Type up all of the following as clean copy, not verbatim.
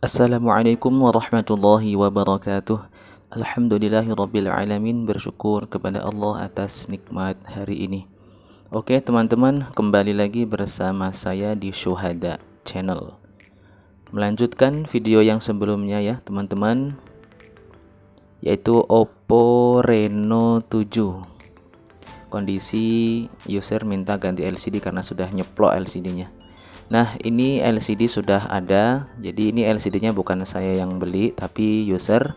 Assalamualaikum warahmatullahi wabarakatuh. Alhamdulillahirabbil alamin, bersyukur kepada Allah atas nikmat hari ini. Oke teman-teman, kembali lagi bersama saya di Syuhada Channel. Melanjutkan video yang sebelumnya ya teman-teman, yaitu Oppo Reno 7. Kondisi user minta ganti LCD karena sudah nyeplok LCD-nya. Nah, ini LCD sudah ada. Jadi ini LCD-nya bukan saya yang beli, tapi user.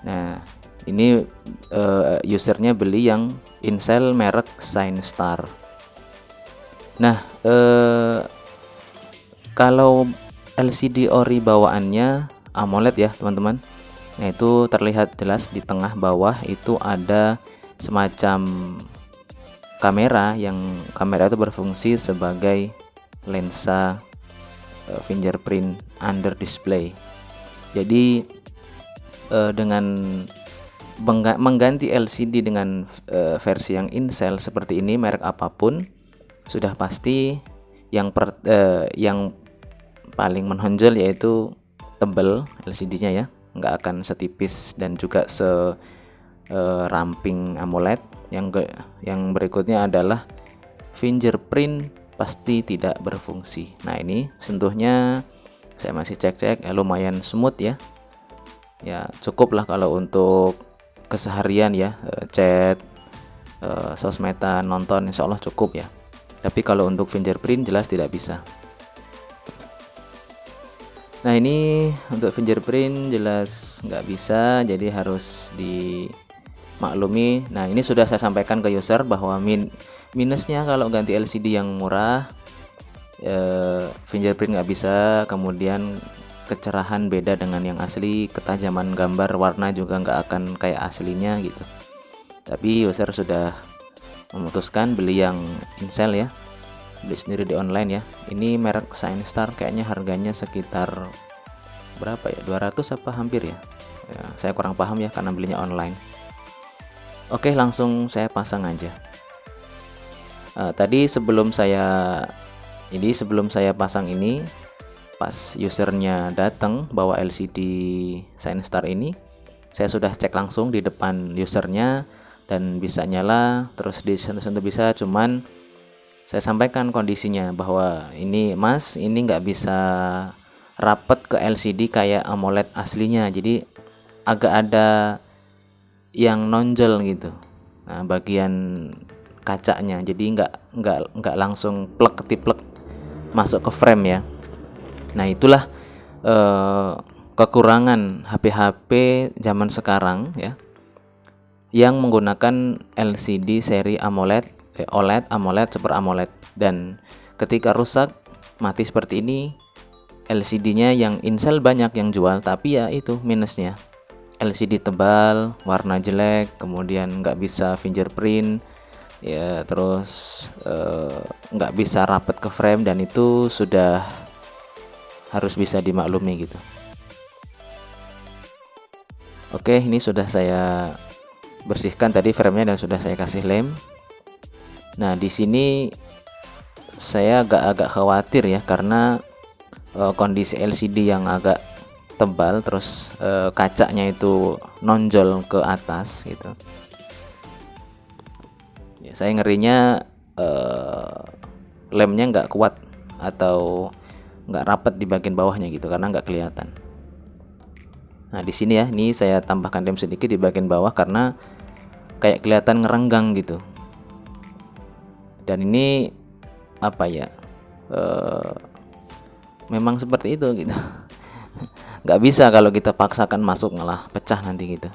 Nah, ini usernya beli yang Incel merek Shinestar. Nah, kalau LCD ori bawaannya AMOLED ya, teman-teman. Nah, itu terlihat jelas di tengah bawah itu ada semacam kamera itu berfungsi sebagai lensa fingerprint under display. Jadi dengan mengganti LCD dengan versi yang Incel seperti ini, merek apapun, sudah pasti yang paling menonjol yaitu tebal LCD-nya ya, nggak akan setipis dan juga ramping AMOLED. Yang berikutnya adalah fingerprint pasti tidak berfungsi. Nah, ini sentuhnya saya masih cek lumayan smooth ya. Ya cukup lah kalau untuk keseharian ya, chat, sosmedan, nonton, insya Allah cukup ya. Tapi kalau untuk fingerprint jelas tidak bisa. Nah, ini untuk fingerprint jelas nggak bisa, jadi harus dimaklumi. Nah, ini sudah saya sampaikan ke user bahwa minusnya kalau ganti LCD yang murah, fingerprint nggak bisa, kemudian kecerahan beda dengan yang asli, ketajaman gambar warna juga nggak akan kayak aslinya gitu. Tapi user sudah memutuskan beli yang Incel ya, beli sendiri di online ya. Ini merek Shinestar, kayaknya harganya sekitar berapa ya, 200 apa hampir ya, saya kurang paham ya karena belinya online. Oke, langsung saya pasang aja. Tadi sebelum saya pasang ini, pas usernya datang bawa LCD Shinestar ini, saya sudah cek langsung di depan usernya dan bisa nyala, terus disentuh-sentuh bisa. Cuman saya sampaikan kondisinya bahwa ini mas, ini nggak bisa rapet ke LCD kayak AMOLED aslinya, jadi agak ada yang nonjol gitu. Nah, bagian kacanya, jadi nggak langsung plek ketiplek masuk ke frame ya. Nah, itulah kekurangan HP-HP zaman sekarang ya, yang menggunakan LCD seri AMOLED, AMOLED, Super AMOLED. Dan ketika rusak mati seperti ini, LCD-nya yang Incel banyak yang jual, tapi ya itu minusnya, LCD tebal, warna jelek, kemudian nggak bisa fingerprint ya, terus nggak bisa rapet ke frame, dan itu sudah harus bisa dimaklumi gitu. Oke, ini sudah saya bersihkan tadi framenya dan sudah saya kasih lem. Nah, di sini saya agak khawatir ya, karena kondisi LCD yang agak tebal, terus kacanya itu nonjol ke atas gitu. Ya, saya ngerinya lemnya nggak kuat atau nggak rapet di bagian bawahnya gitu, karena nggak kelihatan. Nah, di sini ya, ini saya tambahkan lem sedikit di bagian bawah karena kayak kelihatan ngerenggang gitu. Dan ini apa ya, memang seperti itu gitu. Nggak bisa kalau kita paksakan masuk, malah pecah nanti gitu.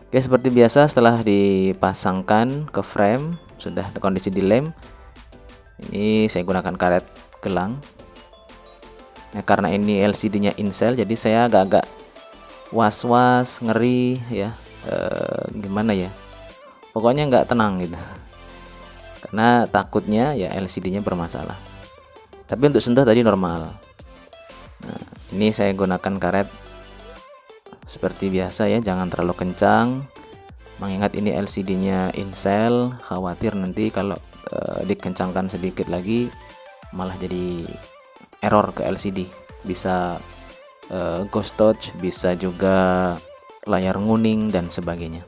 Oke, seperti biasa setelah dipasangkan ke frame, sudah kondisi dilem, ini saya gunakan karet gelang. Nah, karena ini LCD-nya Incel, jadi saya agak-agak was-was, ngeri ya, gimana ya, pokoknya nggak tenang gitu, karena takutnya ya LCD-nya bermasalah. Tapi untuk sentuh tadi normal. Nah, ini saya gunakan karet seperti biasa ya, jangan terlalu kencang, mengingat ini LCD-nya Incel, khawatir nanti kalau dikencangkan sedikit lagi malah jadi error ke LCD, bisa ghost touch, bisa juga layar nguning dan sebagainya.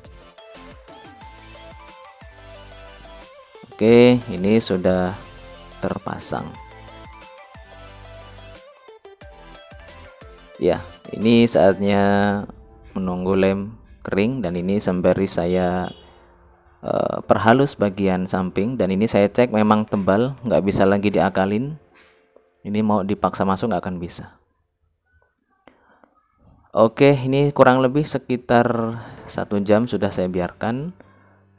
Oke, ini sudah terpasang. Ya, ini saatnya menunggu lem kering, dan ini sembari saya perhalus bagian samping, dan ini saya cek memang tebal, nggak bisa lagi diakalin. Ini mau dipaksa masuk nggak akan bisa. Oke, ini kurang lebih sekitar 1 jam sudah saya biarkan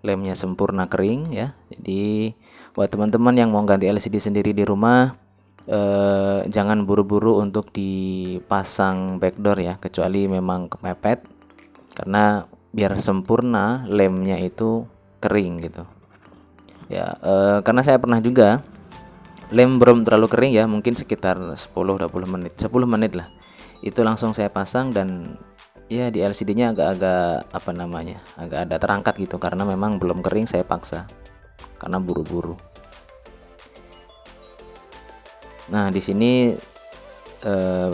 lemnya sempurna kering ya. Jadi buat teman-teman yang mau ganti LCD sendiri di rumah, jangan buru-buru untuk dipasang backdoor ya, kecuali memang kepepet, karena biar sempurna lemnya itu kering gitu ya. Karena saya pernah juga lem belum terlalu kering ya, mungkin sekitar 10-20 menit, 10 menit lah, itu langsung saya pasang, dan ya di LCD-nya agak-agak agak ada terangkat gitu, karena memang belum kering, saya paksa karena buru-buru. Nah, di sini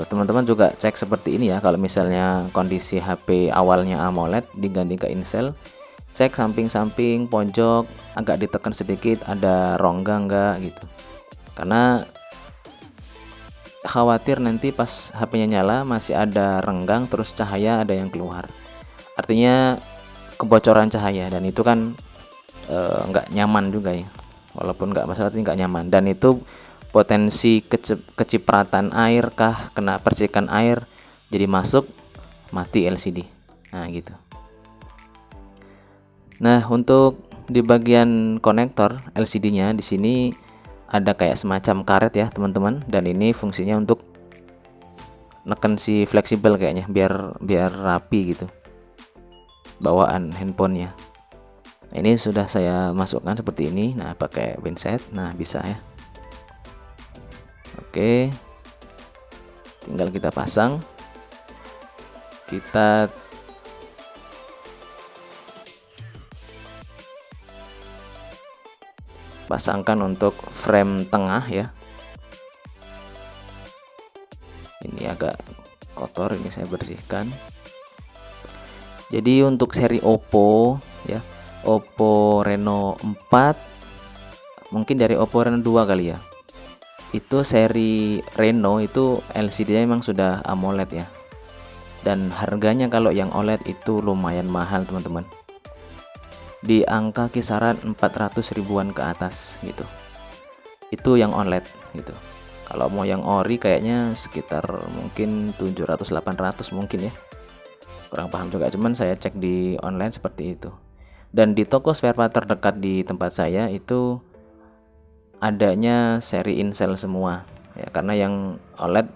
teman-teman juga cek seperti ini ya. Kalau misalnya kondisi HP awalnya AMOLED diganti ke Incel, cek samping-samping, pojok agak ditekan sedikit, ada rongga enggak gitu, karena khawatir nanti pas HP-nya nyala masih ada renggang, terus cahaya ada yang keluar, artinya kebocoran cahaya, dan itu kan nggak nyaman juga ya. Walaupun nggak masalah, tapi nggak nyaman, dan itu potensi kecipratan air kah, kena percikan air, jadi masuk, mati LCD. Nah gitu. Nah, untuk di bagian konektor LCD-nya di sini ada kayak semacam karet ya teman-teman, dan ini fungsinya untuk neken si fleksibel kayaknya, biar rapi gitu bawaan handphonenya. Ini sudah saya masukkan seperti ini. Nah, pakai pinset, nah bisa ya. Oke, tinggal kita pasang. Kita pasangkan untuk frame tengah ya. Ini agak kotor, ini saya bersihkan. Jadi untuk seri Oppo ya, Oppo Reno 4, mungkin dari Oppo Reno 2 kali ya, itu seri Reno itu LCD-nya memang sudah AMOLED ya, dan harganya kalau yang OLED itu lumayan mahal teman-teman, di angka kisaran 400 ribuan ke atas gitu. Itu yang OLED gitu. Kalau mau yang ori kayaknya sekitar mungkin 700-800 mungkin ya, kurang paham juga, cuman saya cek di online seperti itu. Dan di toko spare part terdekat di tempat saya itu adanya seri Incel semua ya, karena yang OLED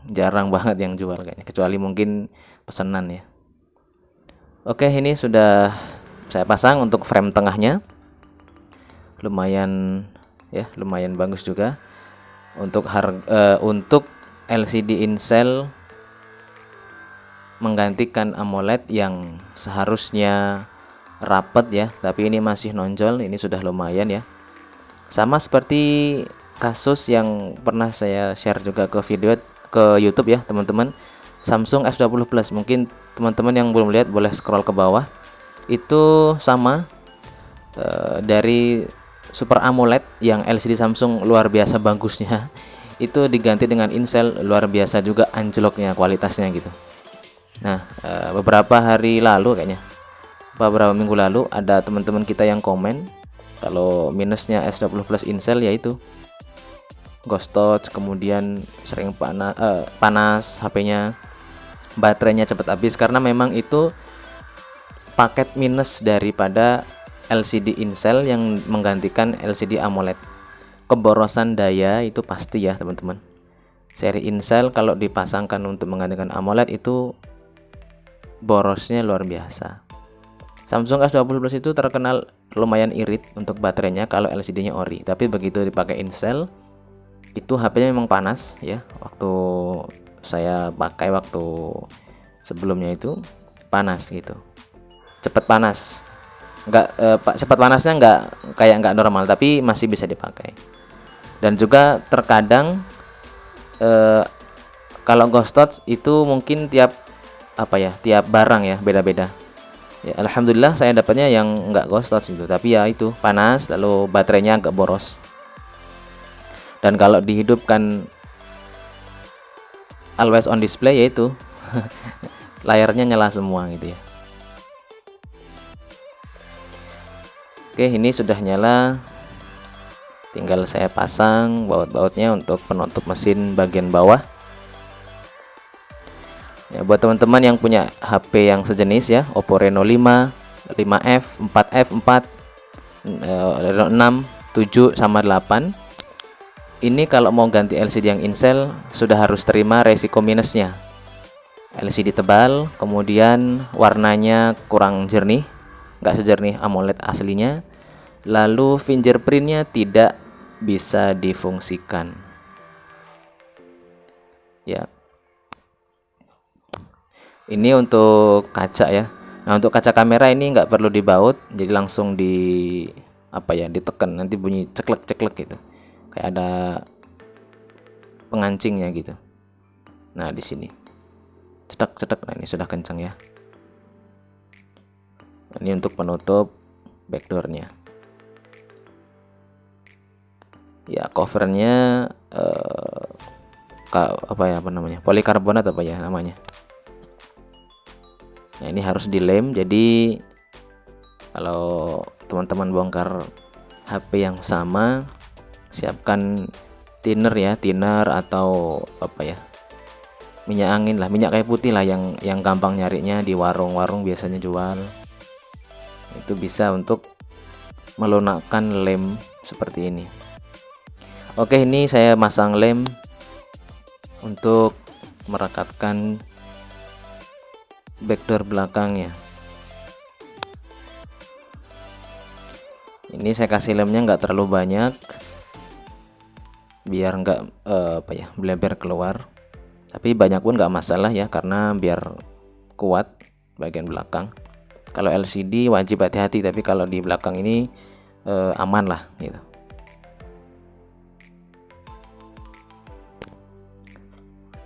jarang banget yang jual kayaknya, kecuali mungkin pesanan ya. Oke, ini sudah saya pasang untuk frame tengahnya. Lumayan ya, lumayan bagus juga untuk untuk LCD Incel menggantikan AMOLED yang seharusnya rapet ya, tapi ini masih nonjol, ini sudah lumayan ya. Sama seperti kasus yang pernah saya share juga ke YouTube ya teman-teman, Samsung S20 Plus. Mungkin teman-teman yang belum lihat boleh scroll ke bawah. Itu sama, dari Super AMOLED yang LCD Samsung luar biasa bagusnya, itu diganti dengan Incel, luar biasa juga anjloknya kualitasnya gitu. Nah, beberapa hari lalu kayaknya, beberapa minggu lalu, ada teman-teman kita yang komen kalau minusnya S20 Plus Incel yaitu ghost touch, kemudian sering panas HP-nya, baterainya cepat habis, karena memang itu paket minus daripada LCD Incel yang menggantikan LCD AMOLED. Keborosan daya itu pasti ya teman-teman. Seri Incel kalau dipasangkan untuk menggantikan AMOLED itu borosnya luar biasa. Samsung S20 Plus itu terkenal lumayan irit untuk baterainya kalau LCD-nya ori, tapi begitu dipakai Incel itu HP-nya memang panas ya. Waktu saya pakai waktu sebelumnya itu panas gitu, cepet panas. Cepat panasnya nggak normal, tapi masih bisa dipakai. Dan juga terkadang Kalau ghost touch itu mungkin tiap tiap barang ya beda-beda. Ya, alhamdulillah saya dapatnya yang enggak ghost touch itu, tapi ya itu panas lalu baterainya agak boros. Dan kalau dihidupkan always on display yaitu layarnya nyala semua gitu ya. Oke, ini sudah nyala. Tinggal saya pasang baut-bautnya untuk penutup mesin bagian bawah. Ya, buat teman-teman yang punya HP yang sejenis ya, Oppo Reno 5, 5F, 4F, 4, Reno 6, 7 sama 8. Ini kalau mau ganti LCD yang in-cell sudah harus terima resiko minusnya. LCD tebal, kemudian warnanya kurang jernih, nggak sejernih AMOLED aslinya. Lalu fingerprintnya tidak bisa difungsikan. Ya. Ini untuk kaca ya. Nah, untuk kaca kamera ini nggak perlu dibaut, jadi langsung ditekan, nanti bunyi ceklek-ceklek gitu. Kayak ada pengancingnya gitu. Nah, di sini. Cetak-cetak. Nah, ini sudah kencang ya. Ini untuk penutup backdoornya. Ya, covernya polikarbonat namanya. Nah, ini harus dilem. Jadi kalau teman-teman bongkar HP yang sama, siapkan thinner atau minyak angin lah, minyak kayu putih lah yang gampang nyarinya di warung-warung biasanya jual. Itu bisa untuk melunakkan lem seperti ini. Oke, ini saya masang lem untuk merekatkan backdoor belakangnya. Ini saya kasih lemnya nggak terlalu banyak biar nggak bleber keluar, tapi banyak pun nggak masalah ya, karena biar kuat bagian belakang. Kalau LCD wajib hati-hati, tapi kalau di belakang ini aman lah gitu.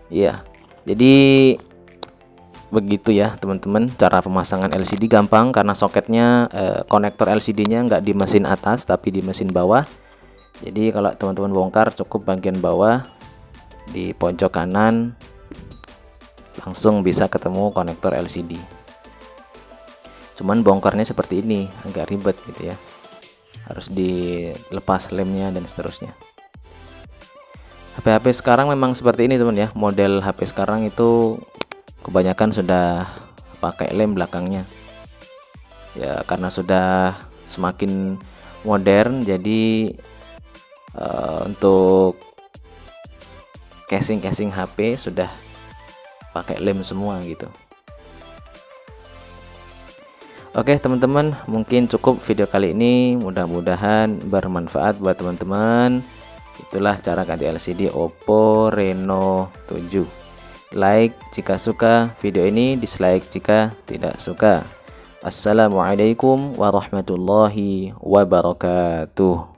Iya, jadi begitu ya teman-teman, cara pemasangan LCD gampang karena soketnya konektor LCD-nya nggak di mesin atas tapi di mesin bawah. Jadi kalau teman-teman bongkar cukup bagian bawah di pojok kanan, langsung bisa ketemu konektor LCD. Cuman bongkarnya seperti ini agak ribet gitu ya, harus dilepas lemnya dan seterusnya. HP-HP sekarang memang seperti ini teman ya, model HP sekarang itu kebanyakan sudah pakai lem belakangnya ya, karena sudah semakin modern. Jadi untuk casing HP sudah pakai lem semua gitu. Oke teman-teman, mungkin cukup video kali ini, mudah-mudahan bermanfaat buat teman-teman. Itulah cara ganti LCD Oppo Reno 7. Like jika suka video ini, dislike jika tidak suka. Assalamualaikum warahmatullahi wabarakatuh.